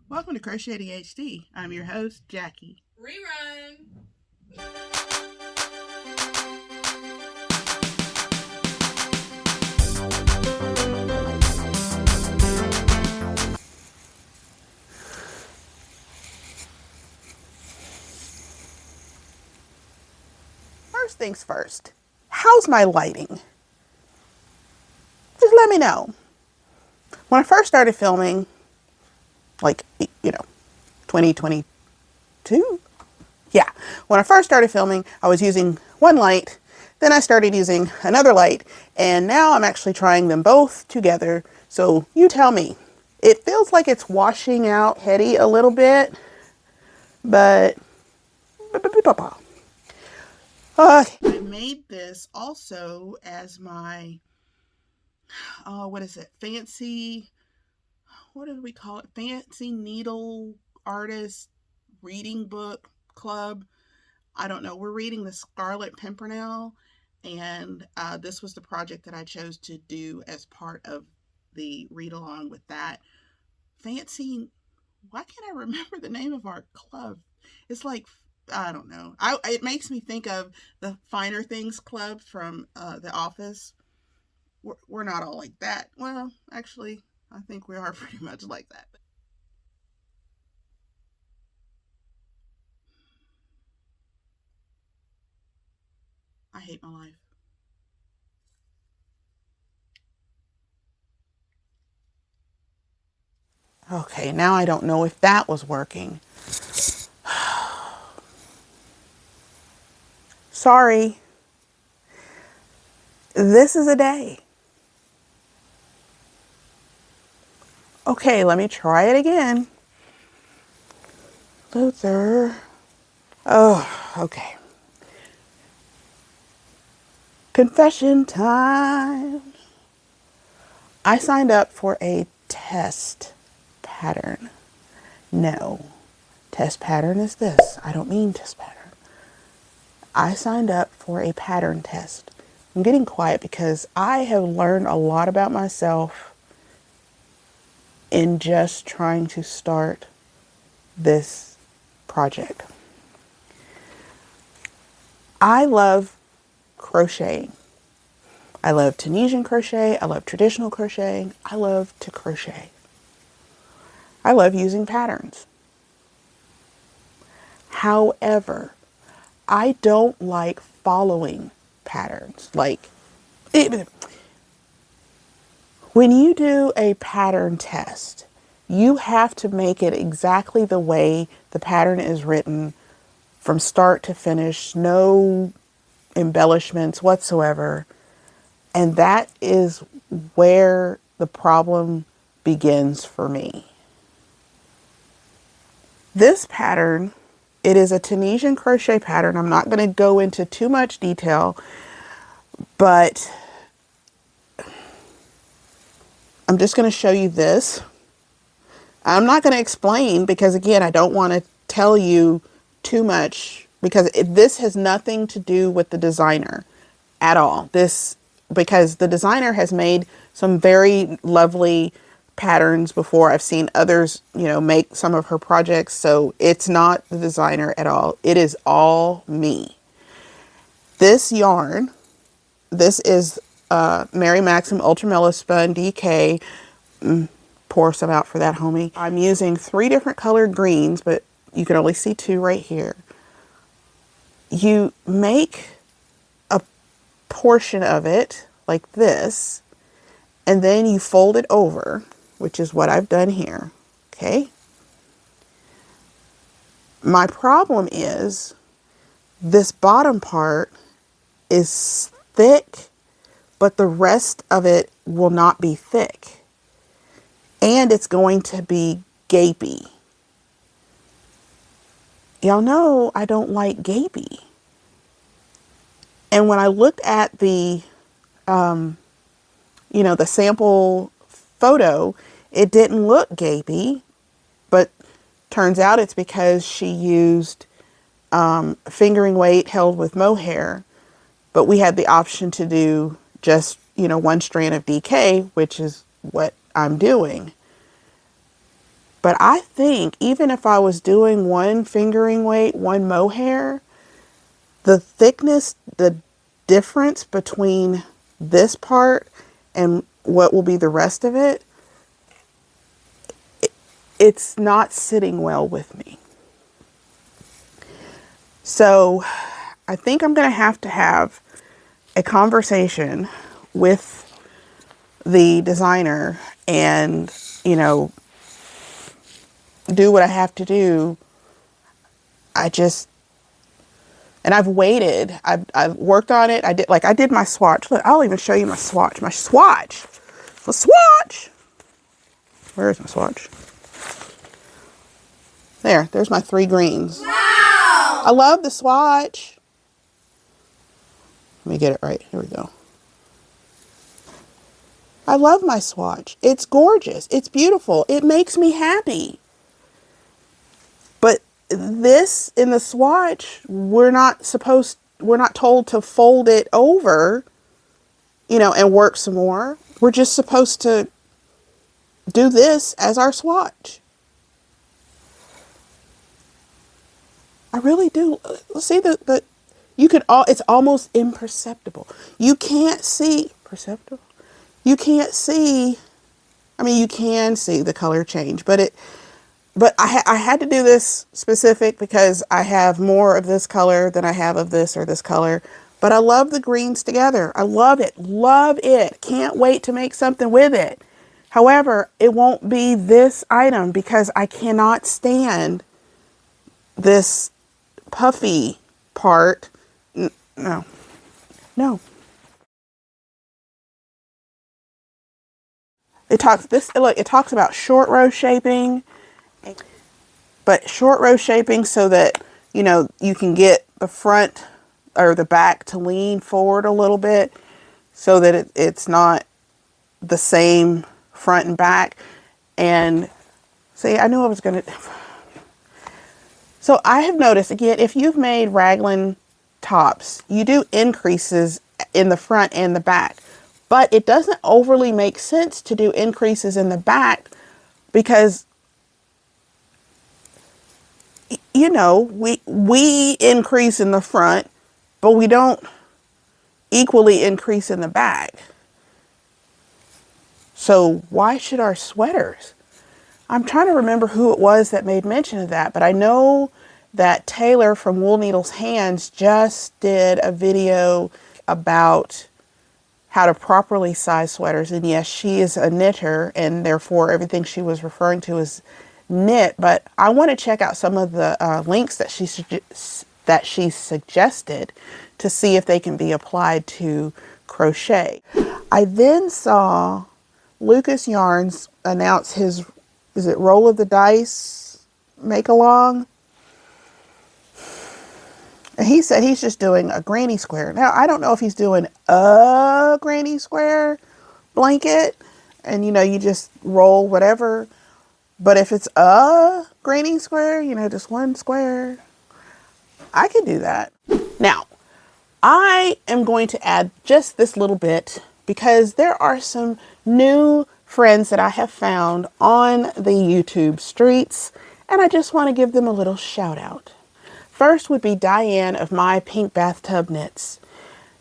Welcome to Crochet ADHD. I'm your host, Jackie. Rerun. First things first, how's my lighting? Just let me know. When I first started filming, 2022? Yeah. When I first started filming, I was using one light, then I started using another light, and now I'm actually trying them both together. So you tell me. It feels like it's washing out Hetty a little bit, but I made this also as my, what is it? What did we call it? Fancy Needle Artist Reading Book Club. I don't know. We're reading the Scarlet Pimpernel, and this was the project that I chose to do as part of the read along with that. Fancy, why can't I remember the name of our club? It's like, I don't know. It makes me think of the Finer Things Club from The Office. We're not all like that. Well, actually, I think we are pretty much like that. I hate my life. Okay, now I don't know if that was working. Sorry. This is a day. Okay, let me try it again. Luther. Oh, okay. Confession time. I signed up for a test pattern. No, test pattern is this. I don't mean test pattern. I signed up for a pattern test. I'm getting quiet because I have learned a lot about myself in just trying to start this project. I love crocheting. I love Tunisian crochet. I love traditional crocheting. I love to crochet. I love using patterns. However, I don't like following patterns. When you do a pattern test, you have to make it exactly the way the pattern is written from start to finish, no embellishments whatsoever. And that is where the problem begins for me. This pattern, it is a Tunisian crochet pattern. I'm not going to go into too much detail, but I'm just going to show you this. I'm not going to explain because, again, I don't want to tell you too much because this has nothing to do with the designer at all. Because the designer has made some very lovely patterns before. I've seen others, make some of her projects. So it's not the designer at all. It is all me. This yarn, this is Mary Maxim Ultra Mellow Spun DK. Pour some out for that, homie. I'm using 3 different colored greens, but you can only see 2 right here. You make a portion of it like this, and then you fold it over, which is what I've done here. Okay. My problem is this bottom part is thick, but the rest of it will not be thick. And it's going to be gapey. Y'all know I don't like gapey. And when I looked at the sample photo, it didn't look gapey, but turns out it's because she used fingering weight held with mohair, but we had the option to do just, 1 strand of DK, which is what I'm doing. But I think even if I was doing one fingering weight, one mohair, the thickness, the difference between this part and what will be the rest of it, it's not sitting well with me. So I think I'm going to have a conversation with the designer and, you know, do what I have to do. And I've waited. I've worked on it. I did my swatch. Look, I'll even show you my swatch. My swatch. Where is my swatch? There's my 3 greens. Wow! I love the swatch. Let me get it right. Here we go. I love my swatch. It's gorgeous. It's beautiful. It makes me happy. But this in the swatch, we're not told to fold it over, you know, and work some more. We're just supposed to do this as our swatch. I really do. See you could it's almost imperceptible. You can't see perceptible. You can't see. I mean, you can see the color change, but I had to do this specific because I have more of this color than I have of this or this color. But I love the greens together. I love it. Love it. Can't wait to make something with it. However, it won't be this item because I cannot stand this puffy part. No. No. It talks about short row shaping, but short row shaping so that, you know, you can get the front or the back to lean forward a little bit so that it's not the same front and back. And see, I knew I was going to. So I have noticed, again, if you've made raglan tops, you do increases in the front and the back. But it doesn't overly make sense to do increases in the back because, you know, we increase in the front, but we don't equally increase in the back. So why should our sweaters? I'm trying to remember who it was that made mention of that, but I know that Taylor from Wool Needles Hands just did a video about how to properly size sweaters. And yes, she is a knitter and therefore everything she was referring to is knit, but I want to check out some of the links that she suggested to see if they can be applied to crochet. I then saw Lucas Yarns announce his, is it Roll of the Dice make along? And he said he's just doing a granny square. Now, I don't know if he's doing a granny square blanket and, you know, you just roll whatever. But if it's a granny square, you know, just one square, I can do that. Now, I am going to add just this little bit because there are some new friends that I have found on the YouTube streets, and I just want to give them a little shout out. First would be Diane of My Pink Bathtub Knits.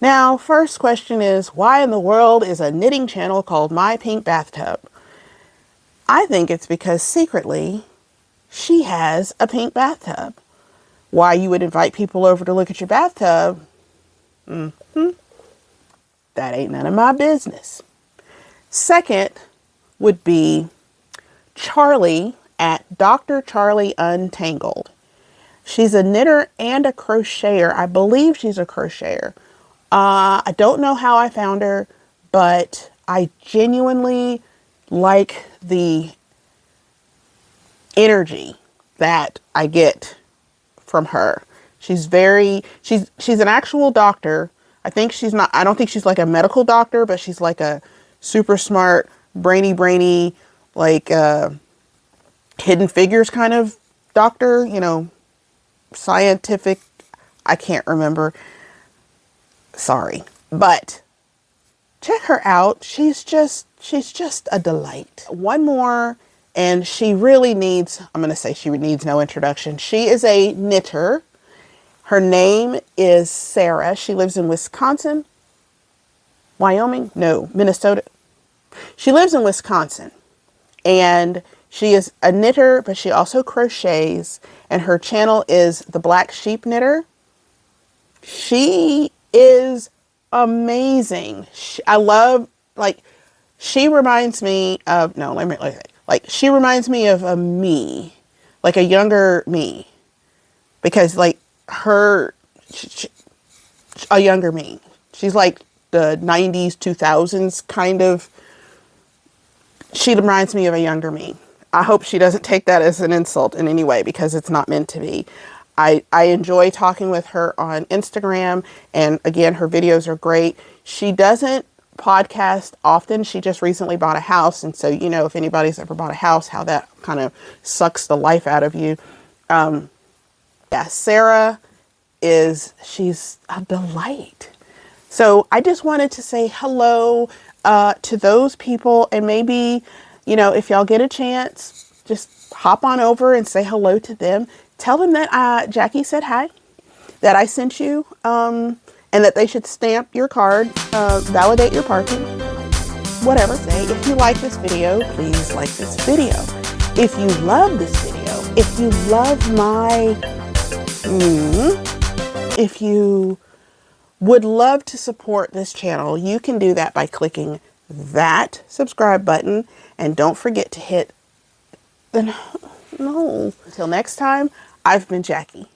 Now, first question is, why in the world is a knitting channel called My Pink Bathtub? I think it's because secretly she has a pink bathtub. Why you would invite people over to look at your bathtub? That ain't none of my business. Second would be Charlie at Dr. Charlie Untangled. She's a knitter and a crocheter. I believe she's a crocheter. I don't know how I found her, but I genuinely like the energy that I get from her. She's an actual doctor. I don't think she's like a medical doctor, but she's like a super smart, brainy, like Hidden Figures kind of doctor, you know, scientific. I can't remember. Sorry, but check her out. She's just a delight. One more And she really needs, I'm going to say she needs no introduction. She is a knitter. Her name is Sarah. She lives in Wisconsin, Wyoming, no, Minnesota. She lives in Wisconsin, and she is a knitter, but she also crochets, and her channel is The Black Sheep Knitter. She is amazing. I love, like, she reminds me of, no, let me like, she reminds me of a me, like a younger me, because like a younger me. She's like the 90s, 2000s kind of, she reminds me of a younger me. I hope she doesn't take that as an insult in any way, because it's not meant to be. I enjoy talking with her on Instagram, and again, her videos are great. She doesn't podcast often. She just recently bought a house, and so, you know, if anybody's ever bought a house, how that kind of sucks the life out of you. Yeah, Sarah she's a delight. So I just wanted to say hello to those people, and maybe, you know, if y'all get a chance, just hop on over and say hello to them. Tell them that Jackie said hi, that I sent you, and that they should stamp your card, validate your parking, whatever. Say, if you like this video, please like this video. If you love this video, if you love my, if you would love to support this channel, you can do that by clicking that subscribe button, and don't forget to hit the no. Until next time, I've been Jackie.